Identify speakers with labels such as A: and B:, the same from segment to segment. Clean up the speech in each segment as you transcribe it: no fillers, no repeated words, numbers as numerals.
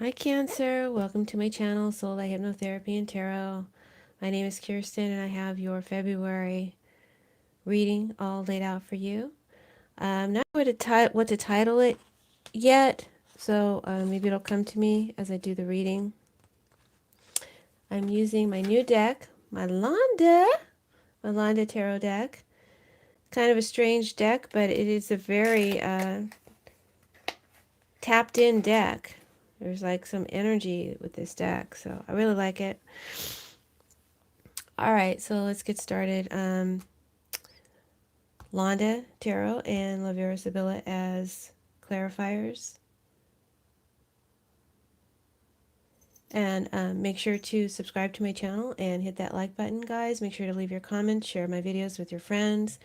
A: Hi Cancer, welcome to my channel, Soulight Hypnotherapy and Tarot. My name is Kirsten and I have your February reading all laid out for you. I'm not sure what to title it yet, so maybe it'll come to me as I do the reading. I'm using my new deck, my Londa Tarot deck. Kind of a strange deck, but it is a very tapped in deck. There's like some energy with this deck, so I really like it. All right, so let's get started. Londa Tarot and Lavera Sibilla as clarifiers. And make sure to subscribe to my channel and hit that like button, guys. Make sure to leave your comments, share my videos with your friends.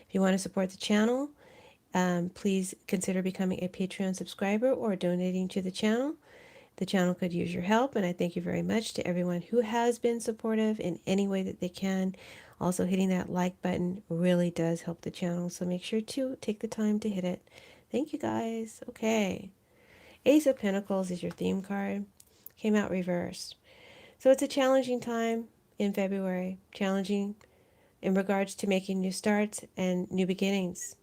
A: If you want to support the channel, please consider becoming a Patreon subscriber or donating to the channel. The channel could use your help, and I thank you very much to everyone who has been supportive in any way that they can. Also, hitting that like button really does help the channel, so make sure to take the time to hit it. Thank you, guys. Okay. Ace of Pentacles is your theme card. Came out reversed. So it's a challenging time in February. Challenging in regards to making new starts and new beginnings.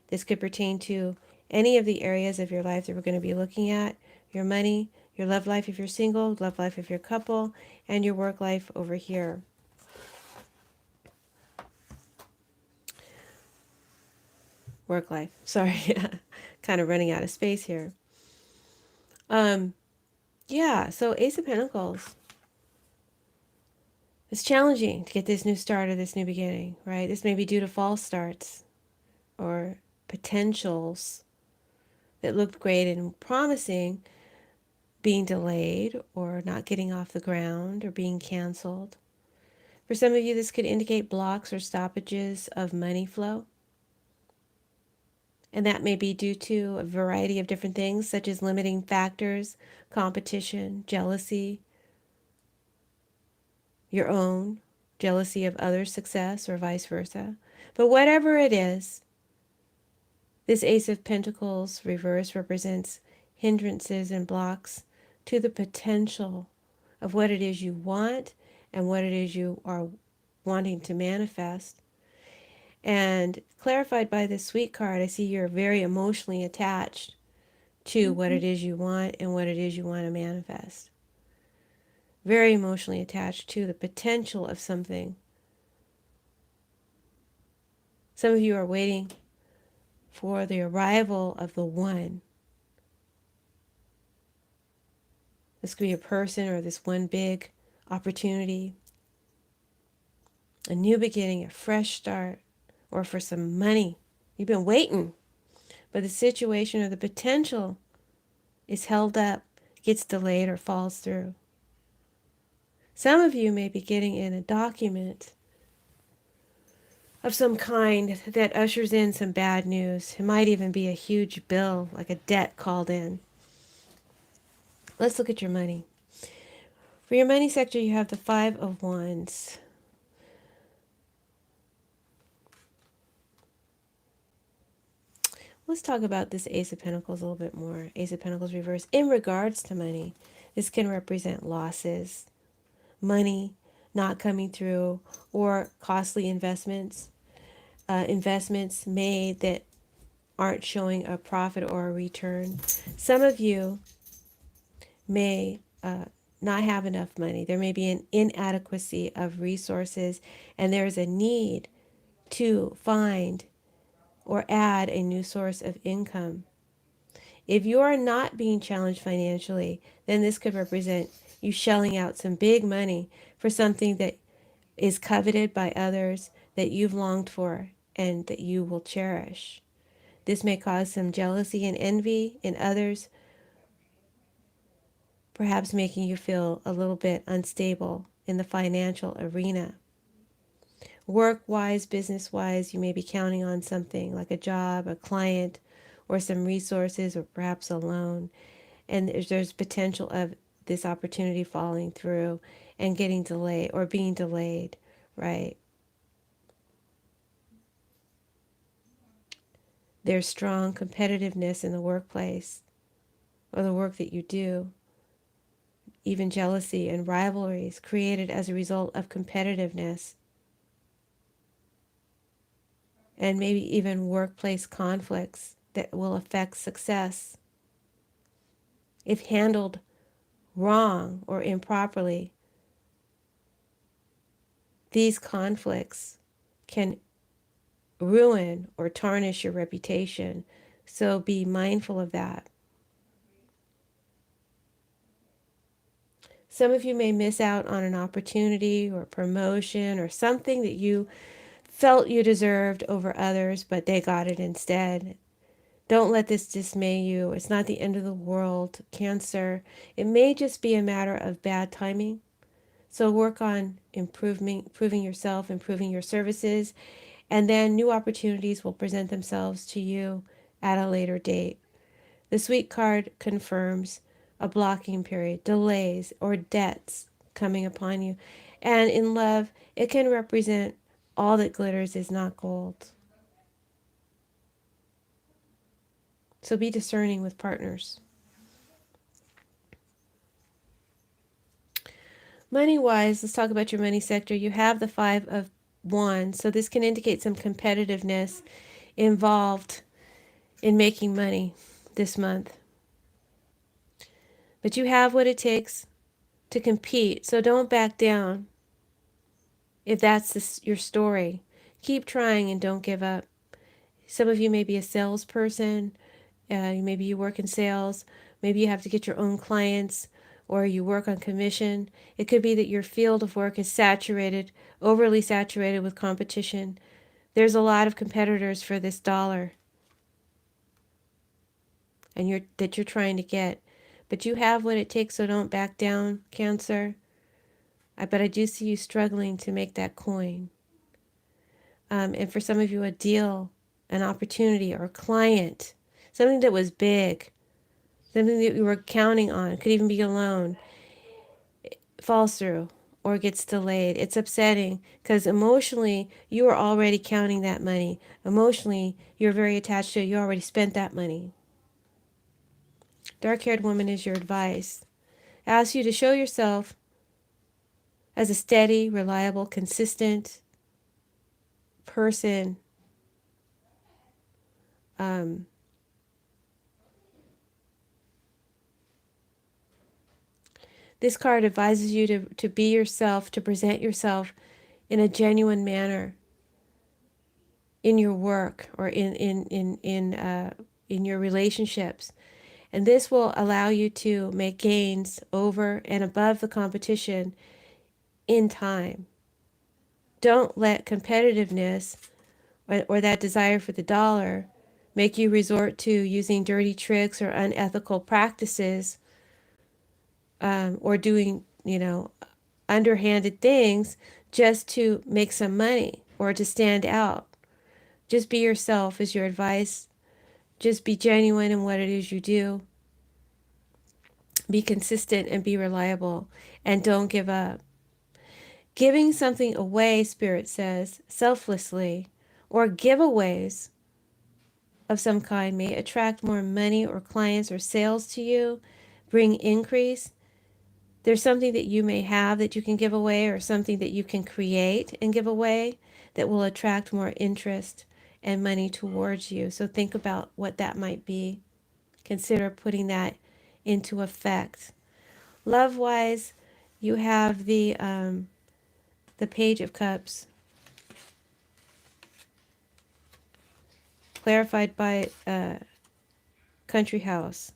A: This could pertain to any of the areas of your life that we're going to be looking at: your money, your love life if you're single, love life if you're a couple, and your work life over here. Work life. Sorry, kind of running out of space here. Um, yeah, so Ace of Pentacles. It's challenging to get this new start or this new beginning, right? This may be due to false starts or potentials that looked great and promising being delayed or not getting off the ground or being canceled. For some of you, this could indicate blocks or stoppages of money flow. And that may be due to a variety of different things, such as limiting factors, competition, jealousy, your own, jealousy of others' success, or vice versa. But whatever it is, this Ace of Pentacles reverse represents hindrances and blocks to the potential of what it is you want and what it is you are wanting to manifest. And clarified by this sweet card, I see you're very emotionally attached to what it is you want and what it is you want to manifest. Very emotionally attached to the potential of something. Some of you are waiting for the arrival of the one. This could be a person or this one big opportunity, a new beginning, a fresh start, or for some money. You've been waiting, but the situation or the potential is held up, gets delayed, or falls through. Some of you may be getting in a document of some kind that ushers in some bad news. It might even be a huge bill, like a debt called in. Let's look at your money. For your money sector, you have the Five of Wands. Let's talk about this Ace of Pentacles a little bit more. Ace of Pentacles reverse. In regards to money, this can represent losses, money not coming through, or costly investments, investments made that aren't showing a profit or a return. Some of you may not have enough money. There may be an inadequacy of resources, and there's a need to find or add a new source of income. If you are not being challenged financially, then this could represent you shelling out some big money for something that is coveted by others, that you've longed for, and that you will cherish. This may cause some jealousy and envy in others, perhaps making you feel a little bit unstable in the financial arena. Work-wise, business-wise, you may be counting on something like a job, a client, or some resources, or perhaps a loan. And there's potential of this opportunity falling through and getting delayed or being delayed, right? There's strong competitiveness in the workplace or the work that you do. even jealousy and rivalries created as a result of competitiveness, and maybe even workplace conflicts that will affect success. If handled wrong or improperly, these conflicts can ruin or tarnish your reputation. So be mindful of that. Some of you may miss out on an opportunity or promotion or something that you felt you deserved over others, but they got it instead. Don't let this dismay you. It's not the end of the world, Cancer. It may just be a matter of bad timing. So work on improving yourself, improving your services, and then new opportunities will present themselves to you at a later date. The Sweet card confirms a blocking period, delays, or debts coming upon you. And in love, it can represent all that glitters is not gold. So be discerning with partners. Money-wise, let's talk about your money sector. You have the Five of Wands, so this can indicate some competitiveness involved in making money this month. But you have what it takes to compete, so don't back down if that's your story. Keep trying and don't give up. Some of you may be a salesperson, maybe you work in sales, maybe you have to get your own clients, or you work on commission. It could be that your field of work is saturated, overly saturated with competition. There's a lot of competitors for this dollar, and you're trying to get. But you have what it takes, so don't back down, Cancer. But I do see you struggling to make that coin. And for some of you, a deal, an opportunity, or a client, something that was big, something that you were counting on, it could even be a loan, falls through or gets delayed. It's upsetting because emotionally, you were already counting that money. Emotionally, you're very attached to it. You already spent that money. Dark-haired woman is your advice. I ask you to show yourself as a steady, reliable, consistent person. This card advises you to be yourself, to present yourself in a genuine manner in your work or in your relationships. And this will allow you to make gains over and above the competition in time. Don't let competitiveness or that desire for the dollar make you resort to using dirty tricks or unethical practices, or doing, underhanded things just to make some money or to stand out. Just be yourself is your advice. Just be genuine in what it is you do. Be consistent and be reliable, and don't give up. Giving something away, Spirit says, selflessly, or giveaways of some kind may attract more money or clients or sales to you, bring increase. There's something that you may have that you can give away, or something that you can create and give away that will attract more interest and money towards you. So think about what that might be. Consider putting that into effect. Love-wise, you have the Page of Cups, clarified by Country House.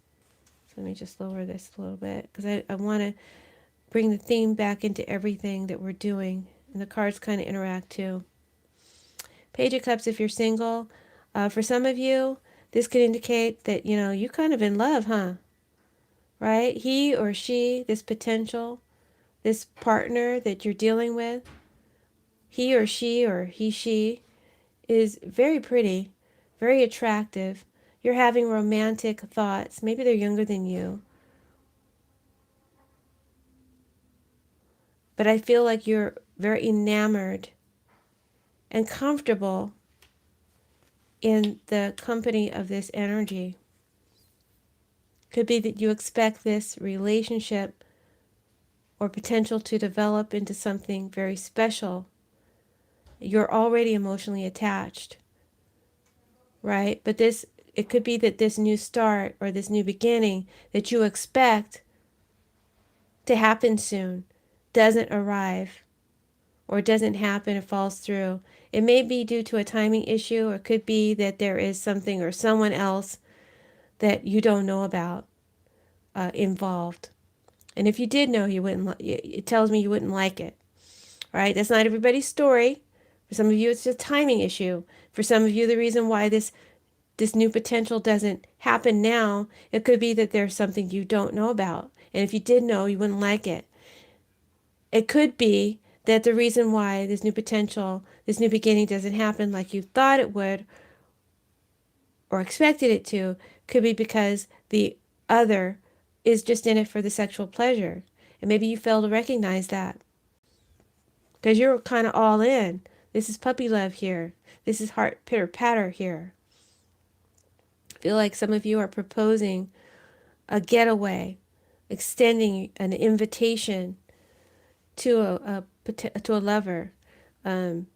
A: So let me just lower this a little bit because I want to bring the theme back into everything that we're doing. And the cards kind of interact too. Page of Cups, if you're single. For some of you, this could indicate that, you're kind of in love, huh? Right? He or she, this potential, this partner that you're dealing with, he or she is very pretty, very attractive. You're having romantic thoughts. Maybe they're younger than you. But I feel like you're very enamored and comfortable in the company of this energy. Could be that you expect this relationship or potential to develop into something very special, you're already emotionally attached, right? But this, it could be that this new start or this new beginning that you expect to happen soon doesn't arrive, or doesn't happen, it falls through. It may be due to a timing issue, or it could be that there is something or someone else that you don't know about involved. And if you did know, you wouldn't. It tells me you wouldn't like it. All right, that's not everybody's story. For some of you, it's just a timing issue. For some of you, the reason why this new potential doesn't happen now, it could be that there's something you don't know about. And if you did know, you wouldn't like it. It could be that the reason why this new potential, this new beginning doesn't happen like you thought it would or expected it to, could be because the other is just in it for the sexual pleasure. And maybe you fail to recognize that because you're kind of all in. This is puppy love here. This is heart pitter patter here. I feel like some of you are proposing a getaway, extending an invitation to a lover. Um,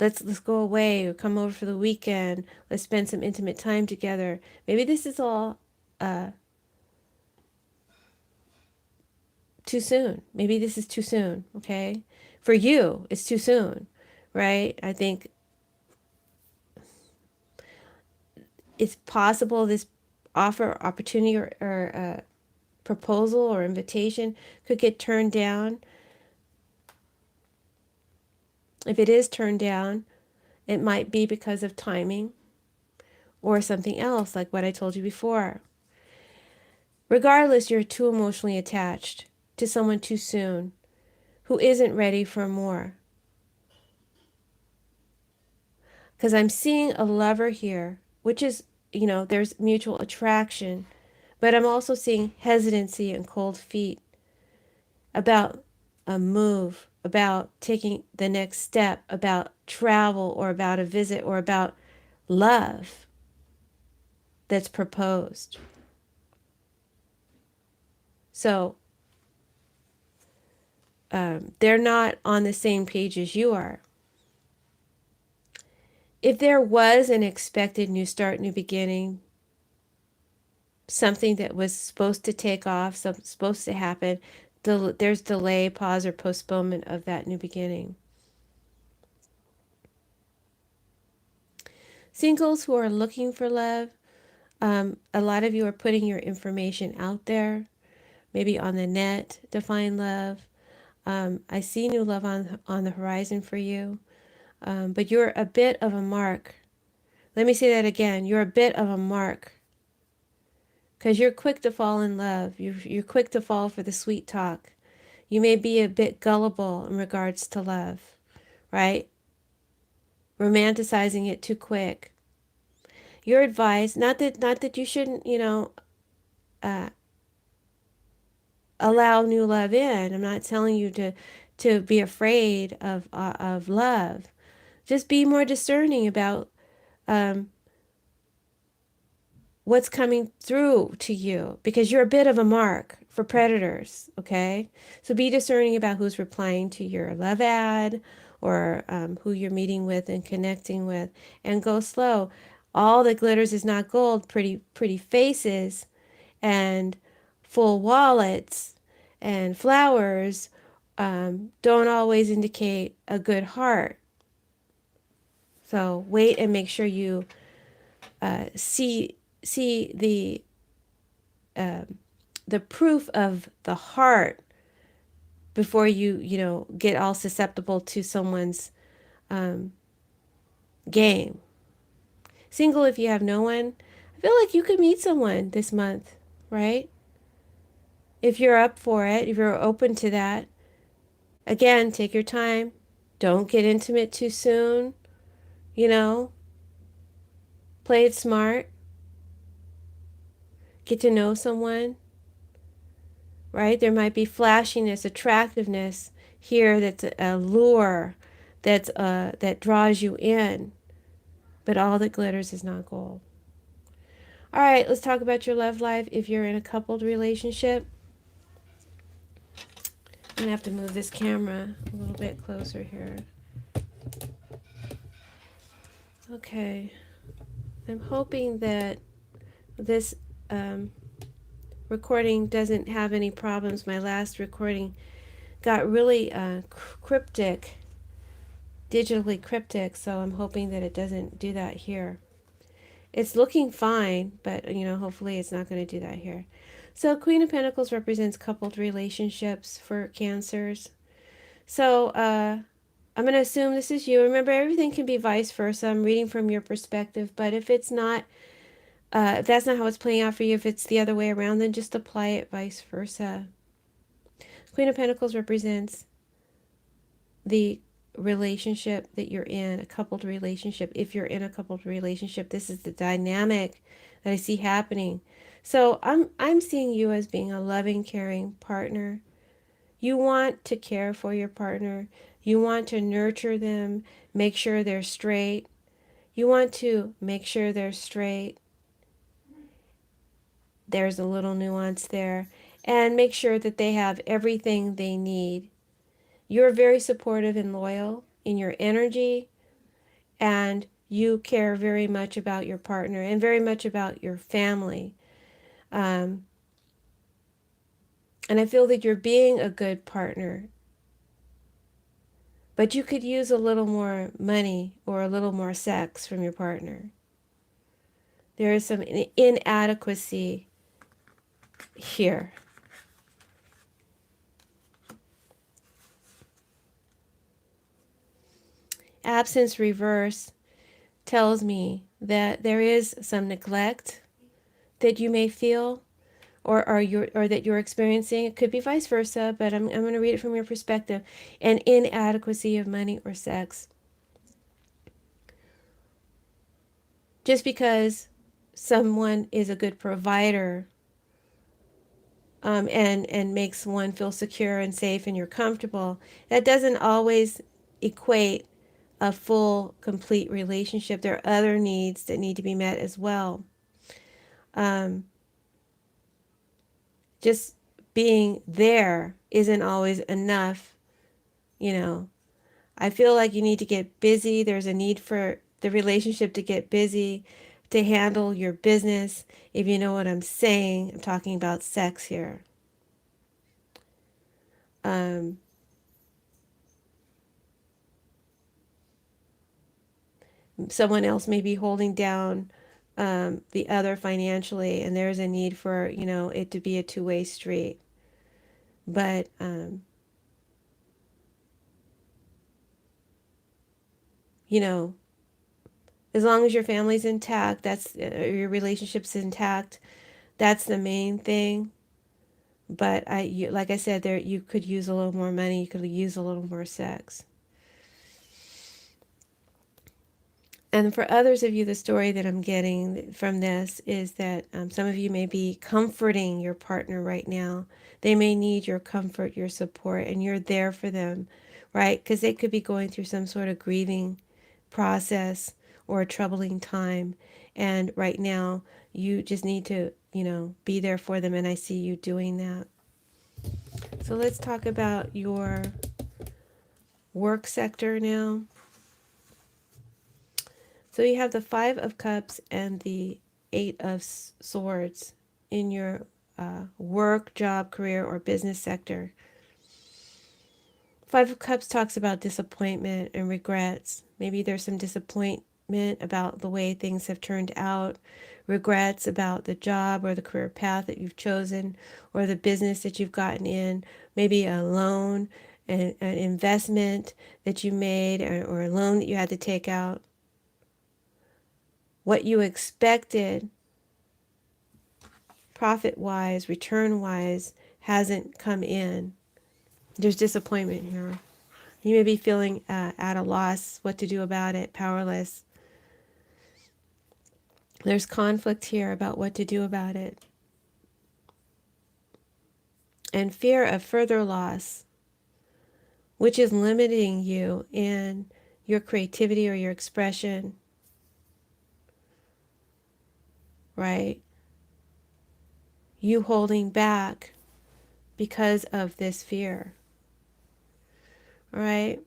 A: let's go away, or come over for the weekend. Let's spend some intimate time together. Maybe this is all too soon. Maybe this is too soon. Okay, for you, it's too soon, right? I think it's possible this offer, opportunity, or proposal or invitation could get turned down. If it is turned down, it might be because of timing or something else, like what I told you before. Regardless, you're too emotionally attached to someone too soon who isn't ready for more. Because I'm seeing a lover here, which is, there's mutual attraction, but I'm also seeing hesitancy and cold feet about a move, about taking the next step, about travel, or about a visit, or about love that's proposed. So they're not on the same page as you are. If there was an expected new start, new beginning, something that was supposed to take off, something supposed to happen, there's delay, pause, or postponement of that new beginning. Singles who are looking for love, a lot of you are putting your information out there, maybe on the net to find love. I see new love on the horizon for you, but you're a bit of a mark. Let me say that again. You're a bit of a mark because you're quick to fall in love. You're quick to fall for the sweet talk. You may be a bit gullible in regards to love, right? Romanticizing it too quick. Your advice, not that you shouldn't, uh, allow new love in. I'm not telling you to be afraid of love. Just be more discerning about um, what's coming through to you, because you're a bit of a mark for predators, okay? So be discerning about who's replying to your love ad, or who you're meeting with and connecting with, and go slow. All that glitters is not gold. Pretty faces and full wallets and flowers don't always indicate a good heart. So wait and make sure you see the proof of the heart before you get all susceptible to someone's game. Single, if you have no one, I feel like you could meet someone this month, right? If you're up for it, if you're open to that. Again, take your time. Don't get intimate too soon. You know, play it smart. Get to know someone, right? There might be flashiness, attractiveness here that's a lure that draws you in, but all that glitters is not gold. All right, let's talk about your love life. If you're in a coupled relationship, I'm gonna have to move this camera a little bit closer here. Okay, I'm hoping that this recording doesn't have any problems. My last recording got really cryptic, digitally cryptic, so I'm hoping that it doesn't do that here. It's looking fine, but hopefully it's not going to do that here. So Queen of Pentacles represents coupled relationships for cancers. So I'm going to assume this is you. Remember, everything can be vice versa. I'm reading from your perspective, but if it's not, if that's not how it's playing out for you, if it's the other way around, then just apply it vice versa. Queen of Pentacles represents the relationship that you're in, a coupled relationship. If you're in a coupled relationship, this is the dynamic that I see happening. So I'm seeing you as being a loving, caring partner. You want to care for your partner. You want to nurture them, make sure they're straight. You want to make sure they're straight. There's a little nuance there. And make sure that they have everything they need. You're very supportive and loyal in your energy, and you care very much about your partner and very much about your family. And I feel that you're being a good partner, but you could use a little more money or a little more sex from your partner. There is some inadequacy here. Absence reverse tells me that there is some neglect that you may feel, or that you're experiencing. It could be vice versa, but I'm going to read it from your perspective. An inadequacy of money or sex. Just because someone is a good provider, and makes one feel secure and safe and you're comfortable, that doesn't always equate a full, complete relationship. There are other needs that need to be met as well. Um, just being there isn't always enough. I feel like you need to get busy. There's a need for the relationship to get busy, to handle your business. If you know what I'm saying, I'm talking about sex here. Someone else may be holding down the other financially, and there's a need for it to be a two-way street. But as long as your family's intact, that's your relationship's intact. That's the main thing. But like I said, there you could use a little more money. You could use a little more sex. And for others of you, the story that I'm getting from this is that some of you may be comforting your partner right now. They may need your comfort, your support, and you're there for them, right? Because they could be going through some sort of grieving process or a troubling time. And right now, you just need to, be there for them. And I see you doing that. So let's talk about your work sector now. So you have the Five of Cups and the Eight of Swords in your work, job, career, or business sector. Five of Cups talks about disappointment and regrets. Maybe there's some disappointment about the way things have turned out, regrets about the job or the career path that you've chosen, or the business that you've gotten in, maybe a loan, an investment that you made, or a loan that you had to take out. What you expected profit-wise, return-wise, hasn't come in. There's disappointment here. You may be feeling at a loss, what to do about it, powerless. There's conflict here about what to do about it. And fear of further loss, which is limiting you in your creativity or your expression, right? You holding back because of this fear. All right.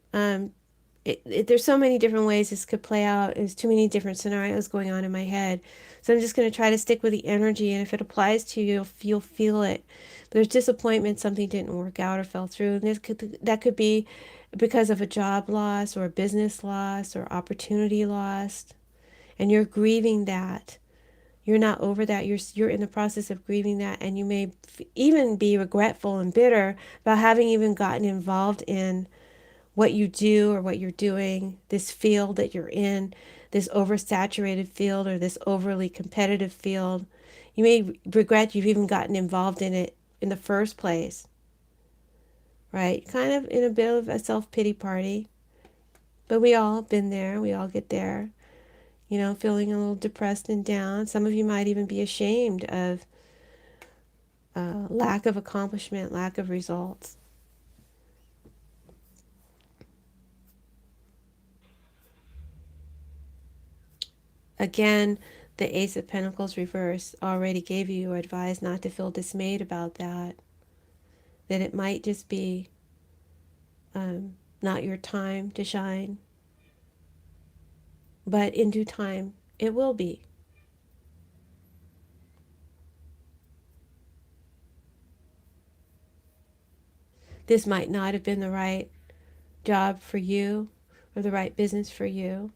A: There's so many different ways this could play out. There's too many different scenarios going on in my head. So I'm just going to try to stick with the energy. And if it applies to you, you'll feel it. There's disappointment, something didn't work out or fell through. And that could be because of a job loss or a business loss or opportunity lost. And you're grieving that. You're not over that. You're in the process of grieving that. And you may even be regretful and bitter about having even gotten involved in what you do or what you're doing, this field that you're in, this oversaturated field or this overly competitive field. You may regret you've even gotten involved in it in the first place, right? Kind of in a bit of a self pity party. But we all been there, we all get there, feeling a little depressed and down. Some of you might even be ashamed of lack of accomplishment, lack of results. Again, the Ace of Pentacles reverse already gave you your advice not to feel dismayed about that. That it might just be not your time to shine, but in due time it will be. This might not have been the right job for you or the right business for you.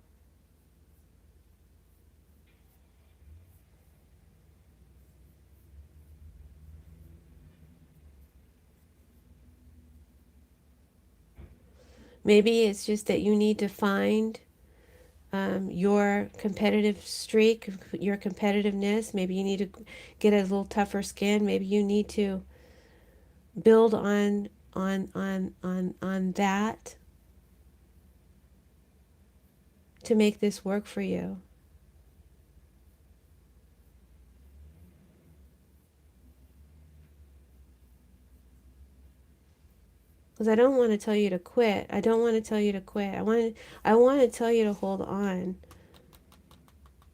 A: Maybe it's just that you need to find your competitive streak, your competitiveness. Maybe you need to get a little tougher skin. Maybe you need to build on that to make this work for you. Because I don't want to tell you to quit. I don't want to tell you to quit. I want to tell you to hold on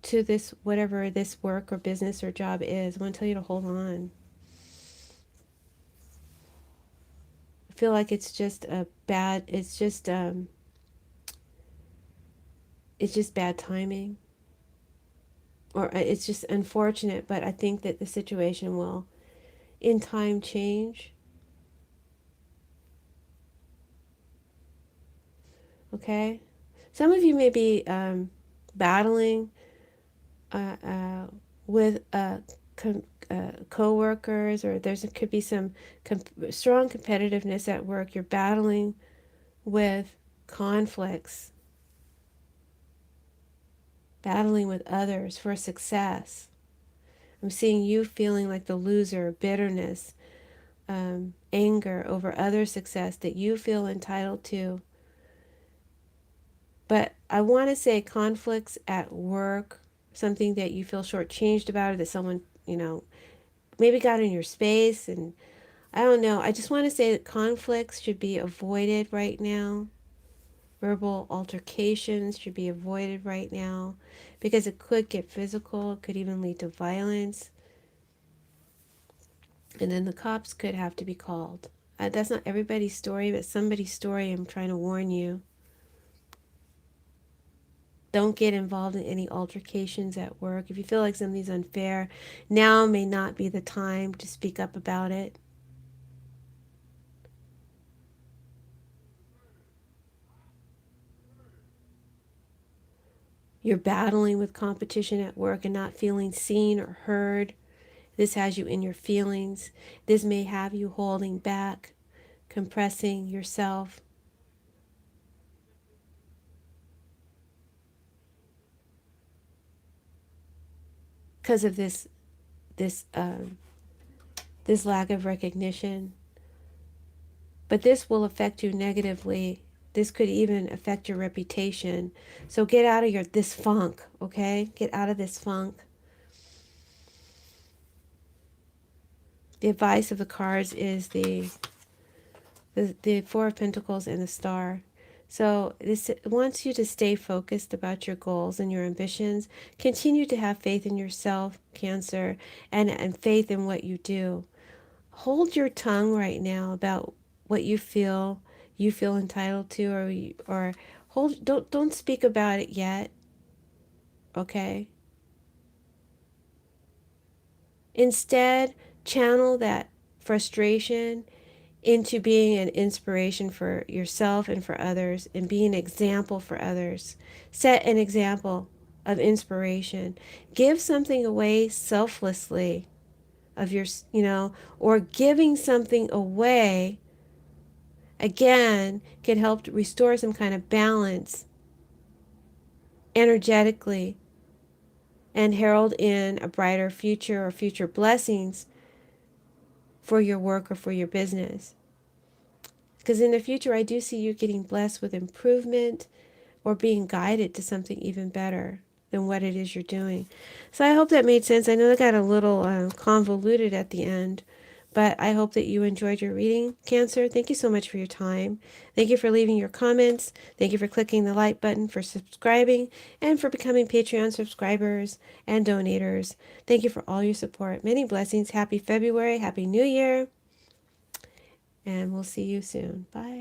A: to this, whatever this work or business or job is. I want to tell you to hold on. I feel like it's just bad timing, or it's just unfortunate, but I think that the situation will in time change. Okay? Some of you may be battling uh, uh, with co-workers, or could be some strong competitiveness at work. You're battling with conflicts, battling with others for success. I'm seeing you feeling like the loser, bitterness, anger over other success that you feel entitled to. But I want to say conflicts at work, something that you feel shortchanged about, or that someone, maybe got in your space. And I don't know. I just want to say that conflicts should be avoided right now. Verbal altercations should be avoided right now because it could get physical. It could even lead to violence. And then the cops could have to be called. That's not everybody's story, but somebody's story. I'm trying to warn you. Don't get involved in any altercations at work. If you feel like something's unfair, now may not be the time to speak up about it. You're battling with competition at work and not feeling seen or heard. This has you in your feelings. This may have you holding back, compressing yourself because of this this lack of recognition. But this will affect you negatively. This could even affect your reputation. So get out of this funk, okay? Get out of this funk. The advice of the cards is the Four of Pentacles and the Star. So this wants you to stay focused about your goals and your ambitions. Continue to have faith in yourself, Cancer, and faith in what you do. Hold your tongue right now about what you feel. you feel entitled to, or hold, don't speak about it yet, okay? Instead, channel that frustration into being an inspiration for yourself and for others, and be an example for others. Set an example of inspiration. Give something away selflessly of your, or giving something away again can help to restore some kind of balance energetically and herald in a brighter future or future blessings for your work or for your business. Because in the future, I do see you getting blessed with improvement or being guided to something even better than what it is you're doing. So I hope that made sense. I know it got a little convoluted at the end, but I hope that you enjoyed your reading, Cancer. Thank you so much for your time. Thank you for leaving your comments. Thank you for clicking the like button, for subscribing, and for becoming Patreon subscribers and donators. Thank you for all your support. Many blessings. Happy February. Happy New Year. And we'll see you soon. Bye.